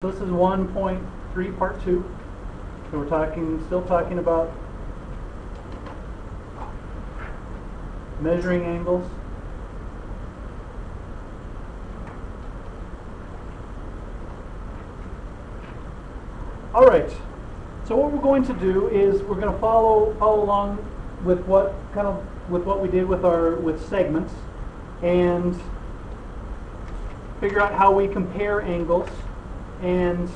This is 1.3 part 2. So we're still talking about measuring angles. All right. So what we're going to do is we're going to follow along with what we did with segments and figure out how we compare angles and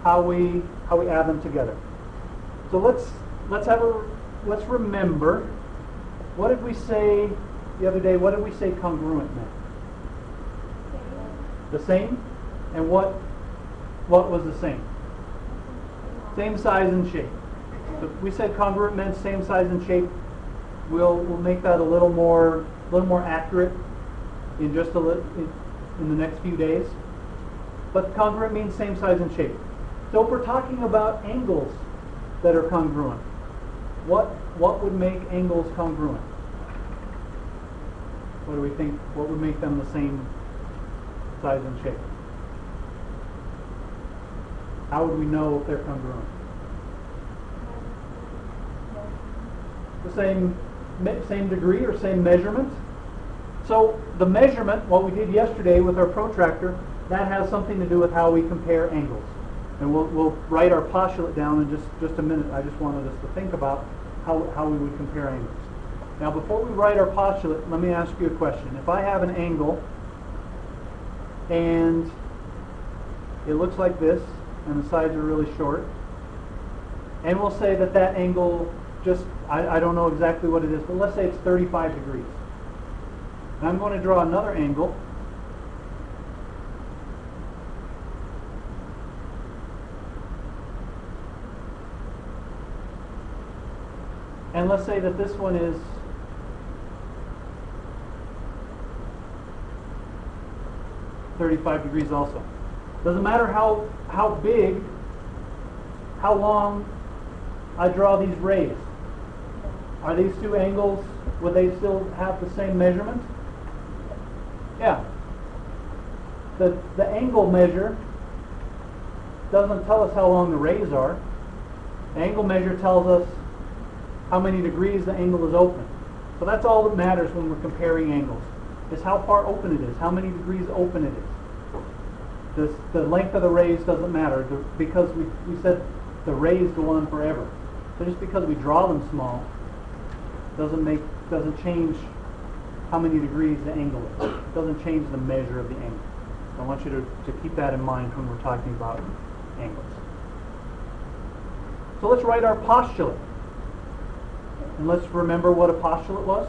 how we add them together. So let's remember, what did we say the other day? What did we say congruent meant? The same? And what was the same? Same size and shape. So if we said congruent meant same size and shape, we'll make that a little more accurate in just in the next few days. But congruent means same size and shape. So if we're talking about angles that are congruent, what would make angles congruent? What do we think? What would make them the same size and shape? How would we know if they're congruent? The same degree or same measurement. So the measurement, what we did yesterday with our protractor, that has something to do with how we compare angles. And we'll write our postulate down in just a minute. I just wanted us to think about how we would compare angles. Now before we write our postulate, let me ask you a question. If I have an angle and it looks like this and the sides are really short, and we'll say that angle I don't know exactly what it is, but let's say it's 35 degrees. And I'm going to draw another angle. And let's say that this one is 35 degrees also. Doesn't matter how big, how long I draw these rays. Are these two angles, would they still have the same measurement? Yeah. The angle measure doesn't tell us how long the rays are. The angle measure tells us how many degrees the angle is open. So that's all that matters when we're comparing angles, is how far open it is, how many degrees open it is. The length of the rays doesn't matter because we said the rays go on forever. So just because we draw them small doesn't change how many degrees the angle is. It doesn't change the measure of the angle. So I want you to keep that in mind when we're talking about angles. So let's write our postulate. And let's remember what a postulate was.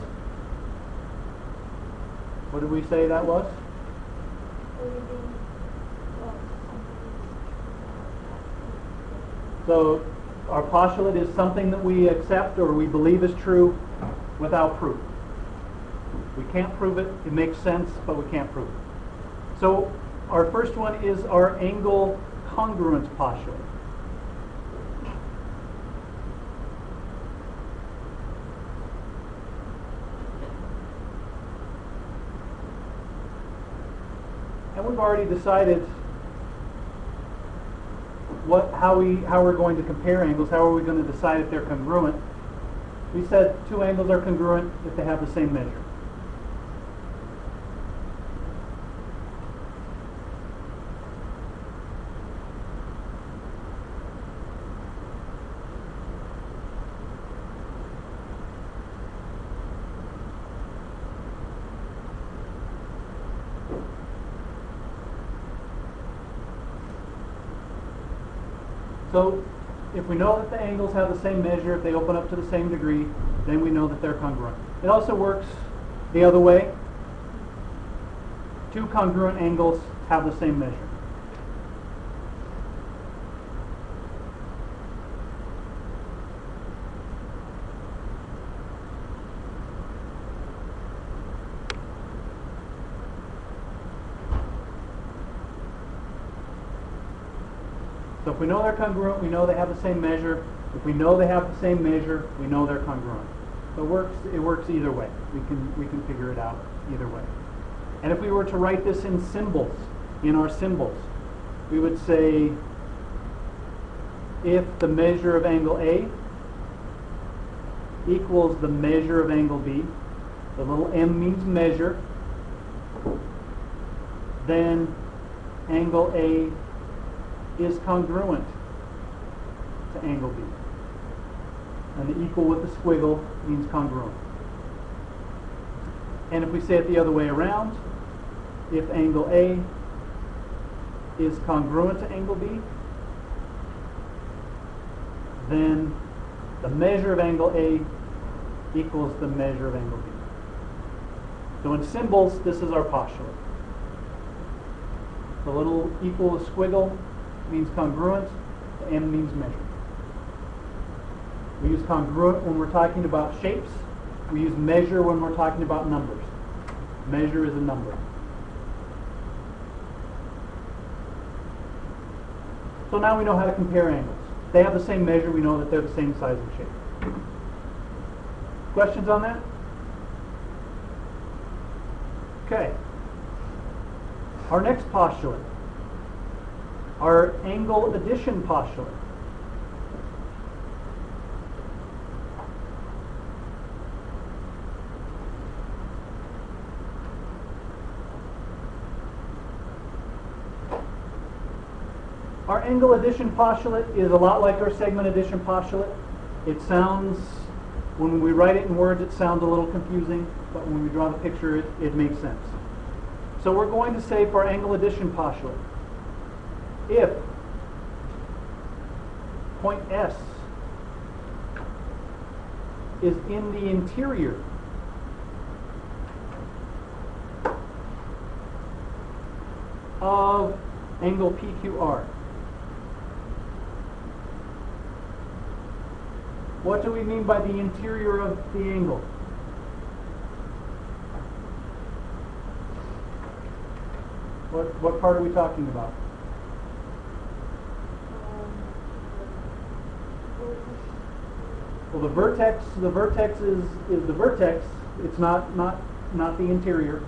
What did we say that was? So our postulate is something that we accept or we believe is true without proof. We can't prove it. It makes sense, but we can't prove it. So our first one is our angle congruence postulate. And we've already decided how we're going to compare angles. How are we going to decide if they're congruent? We said two angles are congruent if they have the same measure. So if we know that the angles have the same measure, if they open up to the same degree, then we know that they're congruent. It also works the other way. Two congruent angles have the same measure. So if we know they're congruent, we know they have the same measure. If we know they have the same measure, we know they're congruent. So it works either way. We can figure it out either way. And if we were to write this in symbols, in our symbols, we would say if the measure of angle A equals the measure of angle B, the little m means measure, then angle A is congruent to angle B. And the equal with the squiggle means congruent. And if we say it the other way around, if angle A is congruent to angle B, then the measure of angle A equals the measure of angle B. So in symbols, this is our postulate. The little equal with squiggle means congruent, the M means measure. We use congruent when we're talking about shapes. We use measure when we're talking about numbers. Measure is a number. So now we know how to compare angles. They have the same measure, we know that they're the same size and shape. Questions on that? Okay. Our next postulate, our angle addition postulate. Our angle addition postulate is a lot like our segment addition postulate. It sounds, when we write it in words, it sounds a little confusing, but when we draw the picture, it makes sense. So we're going to say for our angle addition postulate, if point S is in the interior of angle PQR, what do we mean by the interior of the angle? What part are we talking about? Well, the vertex is the vertex. It's not the interior.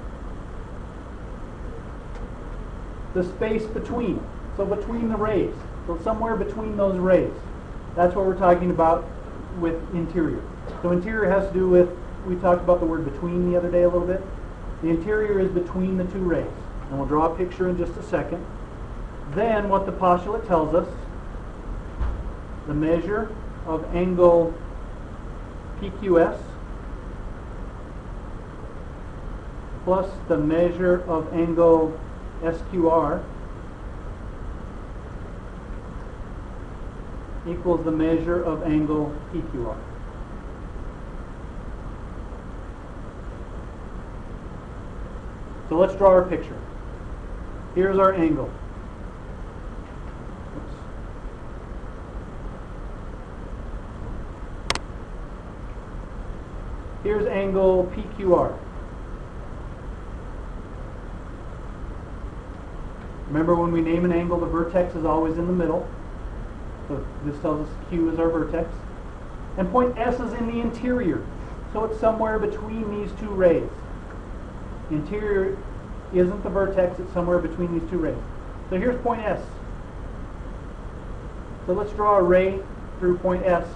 The space between. So between the rays. So somewhere between those rays. That's what we're talking about with interior. So interior has to do with, we talked about the word between the other day a little bit. The interior is between the two rays. And we'll draw a picture in just a second. Then what the postulate tells us, the measure of angle PQS plus the measure of angle SQR equals the measure of angle PQR. So let's draw our picture. Here's our angle. Oops. Here's angle PQR. Remember, when we name an angle, the vertex is always in the middle. So this tells us Q is our vertex. And point S is in the interior. So it's somewhere between these two rays. Interior isn't the vertex, it's somewhere between these two rays. So here's point S. So let's draw a ray through point S.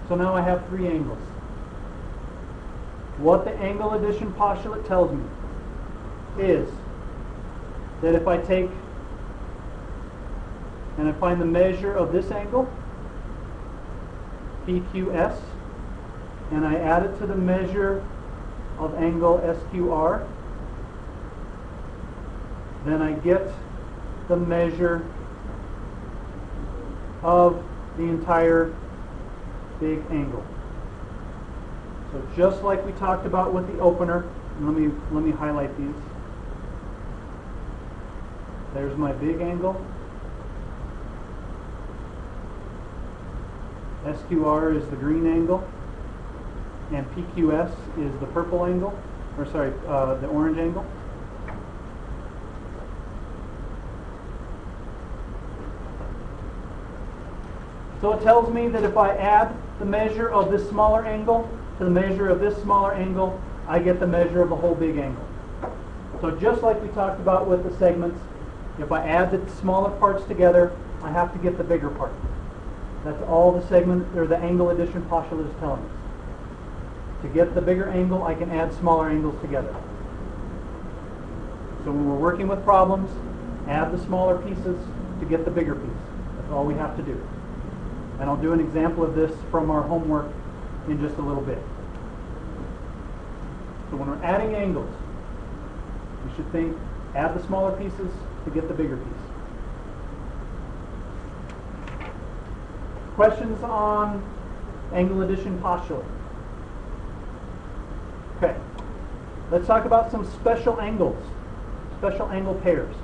So now I have three angles. What the angle addition postulate tells me is that if I take and I find the measure of this angle, PQS, and I add it to the measure of angle SQR, then I get the measure of the entire big angle. So just like we talked about with the opener, and let me highlight these. There's my big angle. SQR is the green angle, and PQS is the purple angle, or sorry, the orange angle. So it tells me that if I add the measure of this smaller angle to the measure of this smaller angle, I get the measure of the whole big angle. So just like we talked about with the segments, if I add the smaller parts together, I have to get the bigger part. That's all the segment or the angle addition postulate is telling us. To get the bigger angle, I can add smaller angles together. So when we're working with problems, add the smaller pieces to get the bigger piece. That's all we have to do. And I'll do an example of this from our homework in just a little bit. So when we're adding angles, we should think, add the smaller pieces to get the bigger piece. Questions on angle addition postulate? Okay. Let's talk about some special angles, special angle pairs.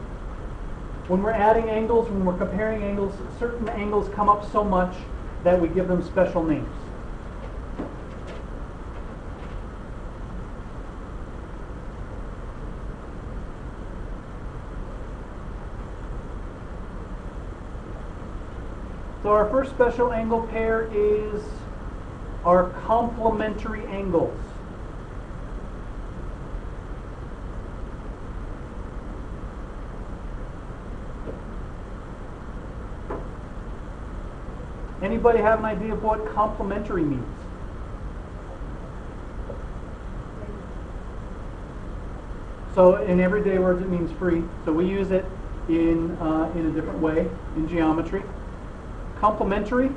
When we're adding angles, when we're comparing angles, certain angles come up so much that we give them special names. So our first special angle pair is our complementary angles. Anybody have an idea of what complementary means? So in everyday words it means free. So we use it in a different way in geometry. Complementary?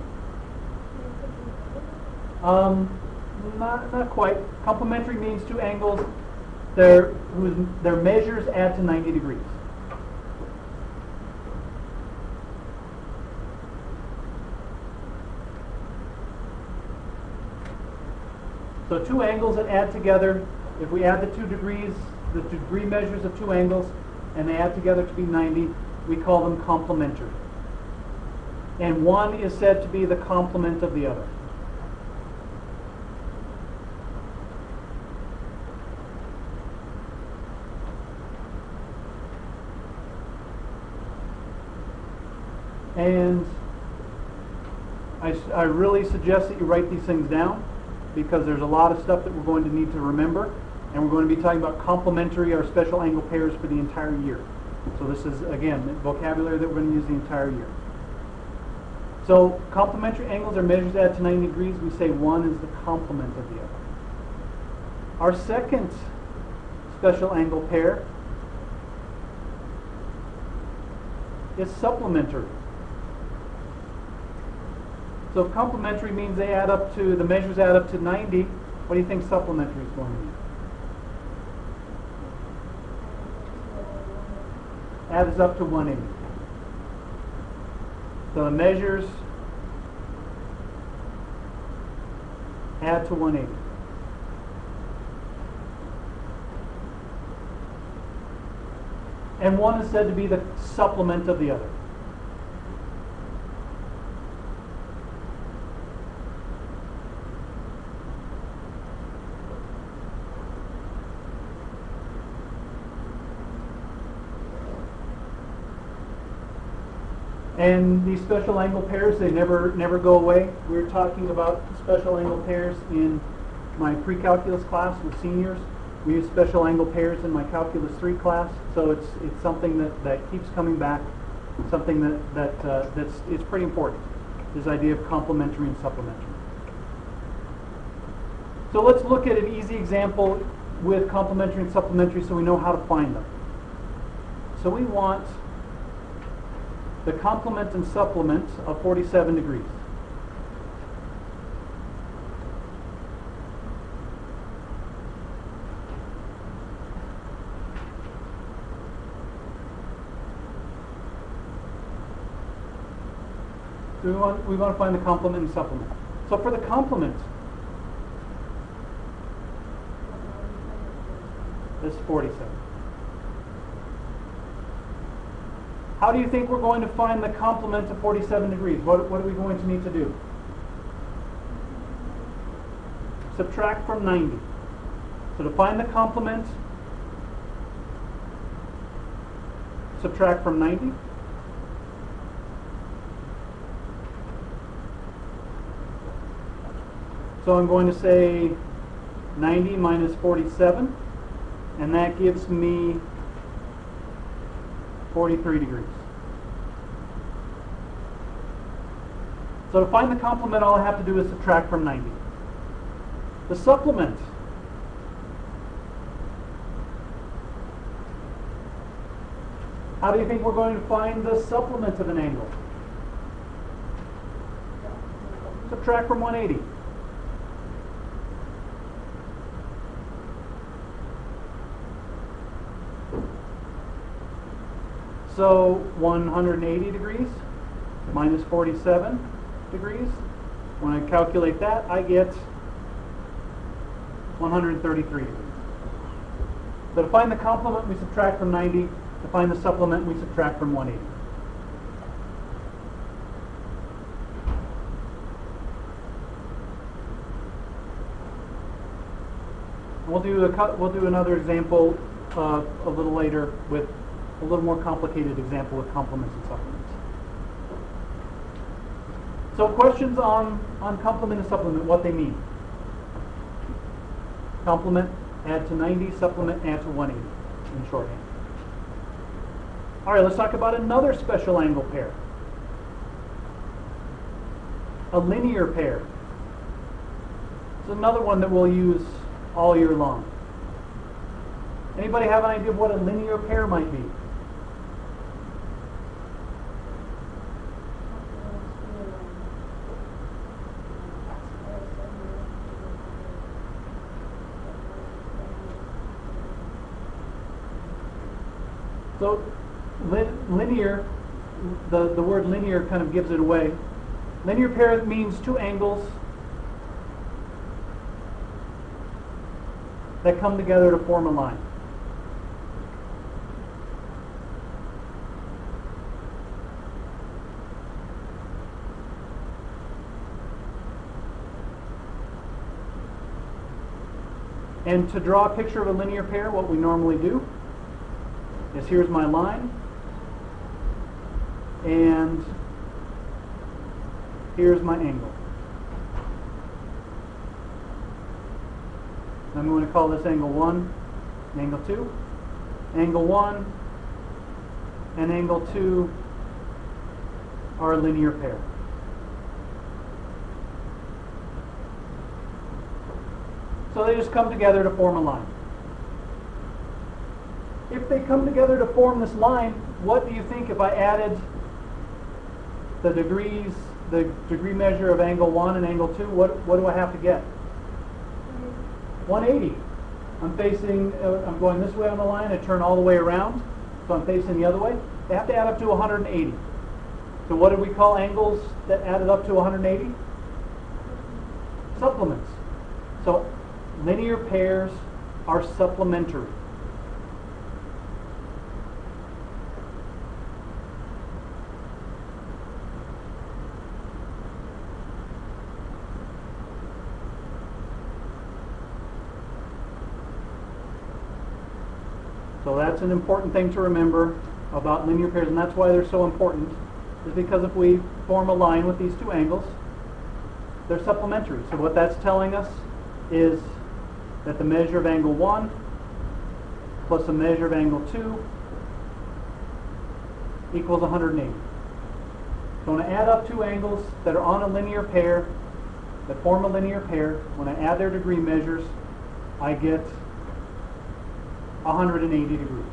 Not quite. Complementary means two angles their measures add to 90 degrees. So two angles that add together, if we add the the degree measures of two angles, and they add together to be 90, we call them complementary. And one is said to be the complement of the other. And I really suggest that you write these things down, because there's a lot of stuff that we're going to need to remember, and we're going to be talking about complementary or special angle pairs for the entire year. So this is, again, vocabulary that we're going to use the entire year. So complementary angles are measures added to 90 degrees. We say one is the complement of the other. Our second special angle pair is supplementary. So if complementary means the measures add up to 90, what do you think supplementary is going to mean? Adds up to 180. So the measures add to 180. And one is said to be the supplement of the other. And these special angle pairs, they never go away. We're talking about special angle pairs in my pre-calculus class with seniors. We use special angle pairs in my calculus 3 class. So it's something that keeps coming back, something it's pretty important, this idea of complementary and supplementary. So let's look at an easy example with complementary and supplementary so we know how to find them. So we want the complement and supplement of 47 degrees. So we want to find the complement and supplement. So for the complement, this is 47. How do you think we're going to find the complement of 47 degrees? What are we going to need to do? Subtract from 90. So to find the complement, subtract from 90. So I'm going to say 90 minus 47 and that gives me 43 degrees. So to find the complement, all I have to do is subtract from 90. The supplement. How do you think we're going to find the supplement of an angle? Subtract from 180. So 180 degrees minus 47 degrees. When I calculate that, I get 133 degrees. So to find the complement, we subtract from 90. To find the supplement, we subtract from 180. We'll do another example a little later with a little more complicated example with complements and supplements. So questions on complement and supplement, what they mean. Complement, add to 90, supplement, add to 180 in shorthand. All right, let's talk about another special angle pair. A linear pair. It's another one that we'll use all year long. Anybody have an idea of what a linear pair might be? So linear, the word linear kind of gives it away. Linear pair means two angles that come together to form a line. And to draw a picture of a linear pair, what we normally do is here's my line, and here's my angle. I'm going to call this angle 1 and angle 2. Angle 1 and angle 2 are a linear pair. So they just come together to form a line. If they come together to form this line, what do you think if I added the degree measure of angle 1 and angle 2, what do I have to get? 180. I'm going this way on the line, I turn all the way around, so I'm facing the other way. They have to add up to 180. So what do we call angles that added up to 180? Supplements. So linear pairs are supplementary. So that's an important thing to remember about linear pairs, and that's why they're so important, is because if we form a line with these two angles, they're supplementary. So what that's telling us is that the measure of angle 1 plus the measure of angle 2 equals 180. So when I add up two angles that are on a linear pair, that form a linear pair, when I add their degree measures, I get 180 degrees.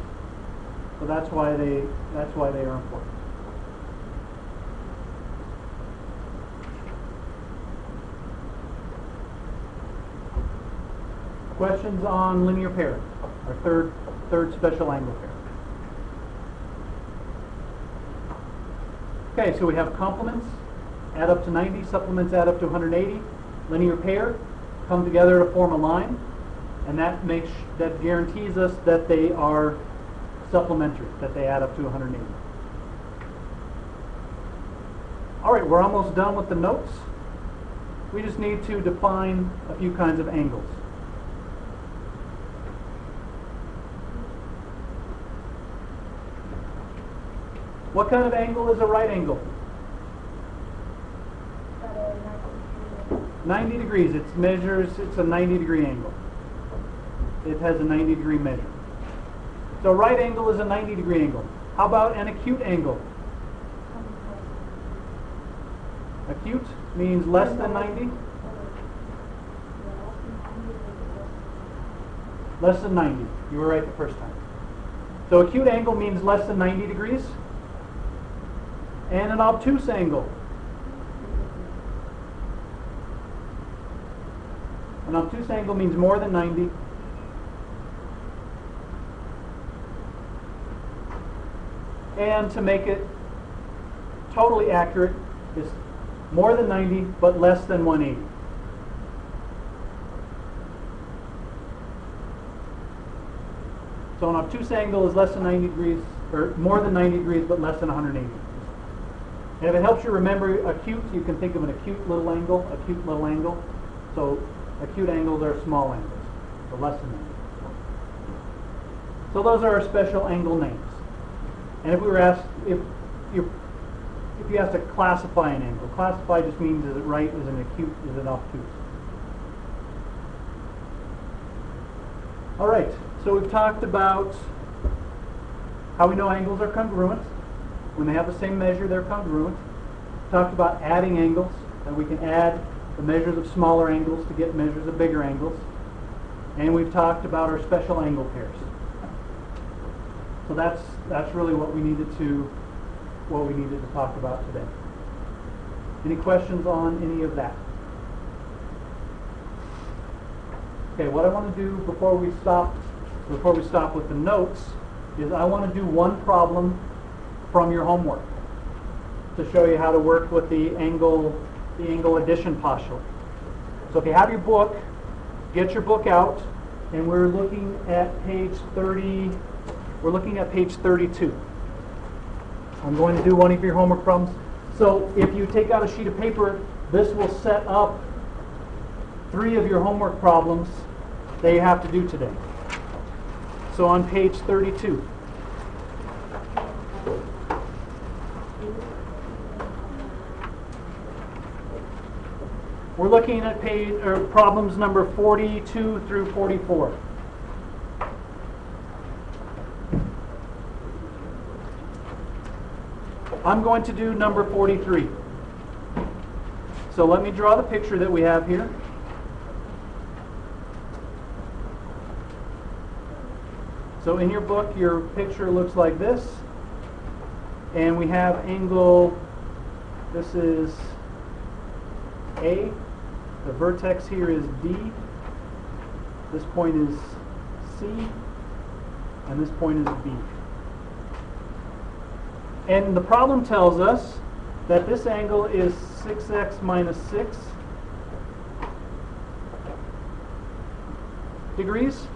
So that's why they are important. Questions on linear pair, our third special angle pair. Okay, so we have complements add up to 90, supplements add up to 180. Linear pair come together to form a line, and that guarantees us that they are supplementary, that they add up to 180. All right, we're almost done with the notes. We just need to define a few kinds of angles. What kind of angle is a right angle? 90 degrees. It's a 90 degree angle. It has a 90 degree measure. So a right angle is a 90-degree angle. How about an acute angle? Acute means less than 90? Less than 90. You were right the first time. So acute angle means less than 90 degrees. And an obtuse angle. An obtuse angle means more than 90. And to make it totally accurate, is more than 90 but less than 180. So an obtuse angle is less than 90 degrees, or more than 90 degrees but less than 180 degrees. And if it helps you remember acute, you can think of an acute little angle, acute little angle. So acute angles are small angles, so less than 90. So those are our special angle names. And if we were asked, if you asked to classify an angle, classify just means is it right, is it acute, is it obtuse? All right, so we've talked about how we know angles are congruent. When they have the same measure, they're congruent. Talked about adding angles, that we can add the measures of smaller angles to get measures of bigger angles. And we've talked about our special angle pairs. So that's really what we needed to talk about today. Any questions on any of that? Okay, what I want to do before we stop with the notes is I want to do one problem from your homework to show you how to work with the angle addition postulate. So if you have your book, get your book out, and we're looking at page 30. We're looking at page 32. I'm going to do one of your homework problems. So if you take out a sheet of paper, this will set up 3 of your homework problems that you have to do today. So on page 32. We're looking at problems number 42 through 44. I'm going to do number 43. So let me draw the picture that we have here. So in your book, your picture looks like this. And we have angle, this is A. The vertex here is D. This point is C. And this point is B. And the problem tells us that this angle is 6x minus 6 degrees.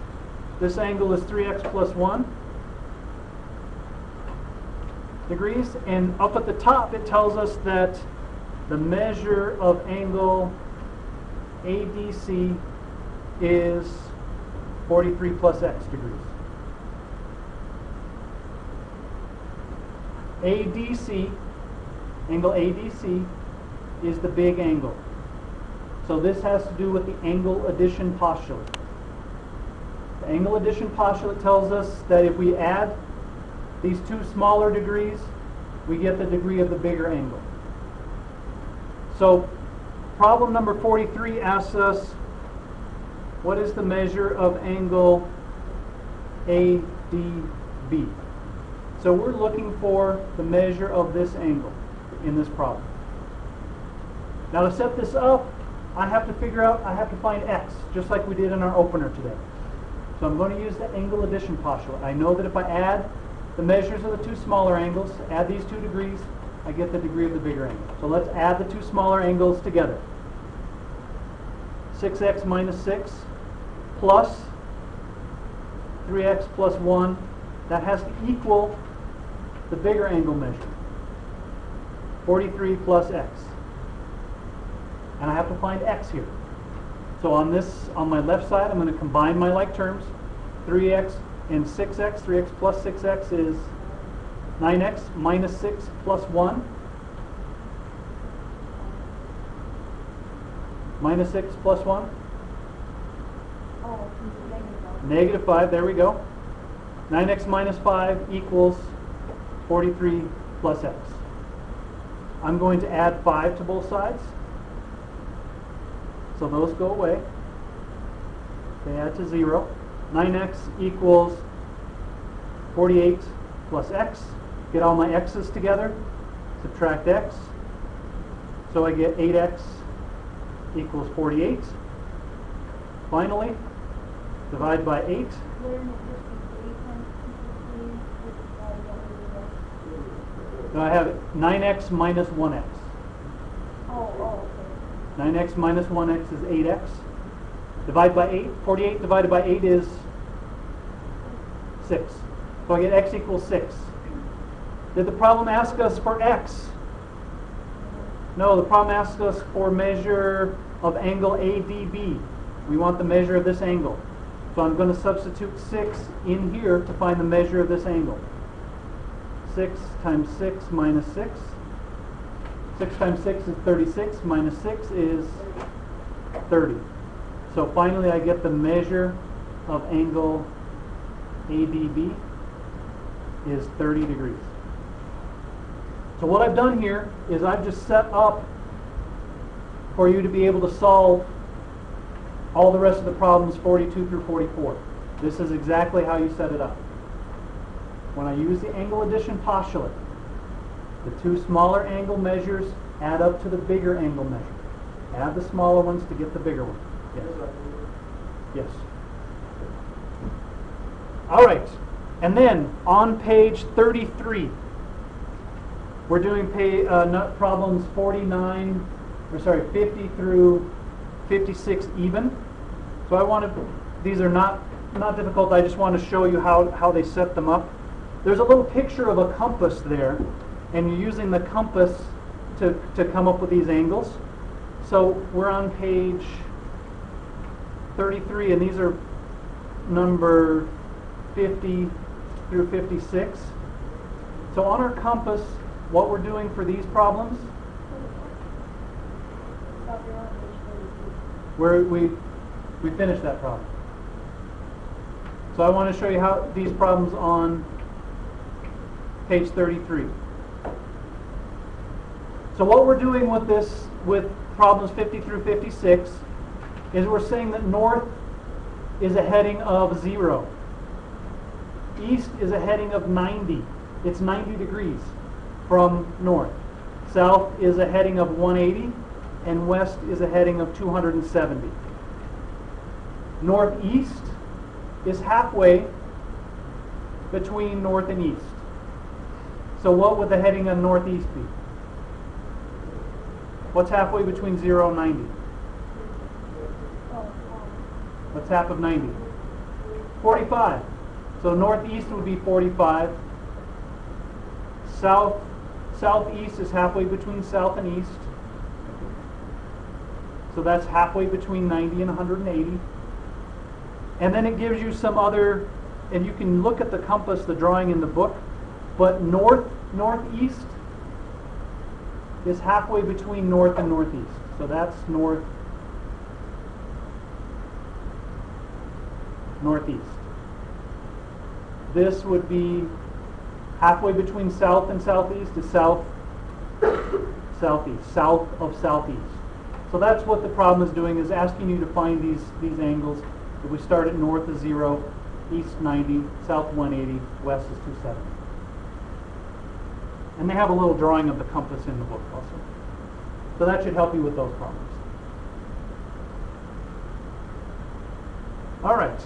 This angle is 3x plus 1 degrees. And up at the top it tells us that the measure of angle ADC is 43 plus x degrees. ADC, angle ADC, is the big angle. So this has to do with the angle addition postulate. The angle addition postulate tells us that if we add these 2 smaller degrees, we get the degree of the bigger angle. So problem number 43 asks us, what is the measure of angle ADB? So we're looking for the measure of this angle in this problem. Now to set this up, I have to find x, just like we did in our opener today. So I'm going to use the angle addition postulate. I know that if I add the measures of the 2 smaller angles, add these 2 degrees, I get the degree of the bigger angle. So let's add the 2 smaller angles together. 6x minus 6 plus 3x plus 1, that has to equal the bigger angle measure, 43 plus x. And I have to find x here. So on my left side, I'm going to combine my like terms. 3x and 6x, 3x plus 6x is 9x minus 6 plus 1. Minus 6 plus 1? Oh, -5, there we go. 9x minus 5 equals 43 plus x. I'm going to add 5 to both sides. So those go away. They add to 0. 9x equals 48 plus x. Get all my x's together. Subtract x. So I get 8x equals 48. Finally, divide by 8. Now I have 9x minus 1x. Oh, okay. 9x minus 1x is 8x. Divide by 8. 48 divided by 8 is 6. So I get x equals 6. Did the problem ask us for x? No, the problem asks us for measure of angle ADB. We want the measure of this angle. So I'm going to substitute 6 in here to find the measure of this angle. 6 times 6 minus 6. 6 times 6 is 36, minus 6 is 30. So finally I get the measure of angle ADB is 30 degrees. So what I've done here is I've just set up for you to be able to solve all the rest of the problems 42 through 44. This is exactly how you set it up. When I use the angle addition postulate, the two smaller angle measures add up to the bigger angle measure. Add the smaller ones to get the bigger one. Yes. Yes. All right. And then on page 33, we're doing problems 50 through 56 even. So I want to, these are not difficult. I just want to show you how they set them up. There's a little picture of a compass there, and you're using the compass to come up with these angles. So we're on page 33, and these are number 50 through 56. So on our compass, what we're doing for these problems, we finished that problem. So I want to show you how these problems on page 33. So what we're doing with this, with problems 50 through 56, is we're saying that north is a heading of 0. East is a heading of 90. It's 90 degrees from north. South is a heading of 180, and west is a heading of 270. Northeast is halfway between north and east. So what would the heading of northeast be? What's halfway between 0 and 90? What's half of 90? 45. So northeast would be 45. Southeast is halfway between south and east. So that's halfway between 90 and 180. And then it gives you some other, and you can look at the compass, the drawing in the book, but northeast is halfway between north and northeast. So that's northeast. This would be halfway between south and southeast is southeast, south of southeast. So that's what the problem is doing, is asking you to find these angles. If we start at north is 0, east 90, south 180, west is 270. And they have a little drawing of the compass in the book also. So that should help you with those problems. All right.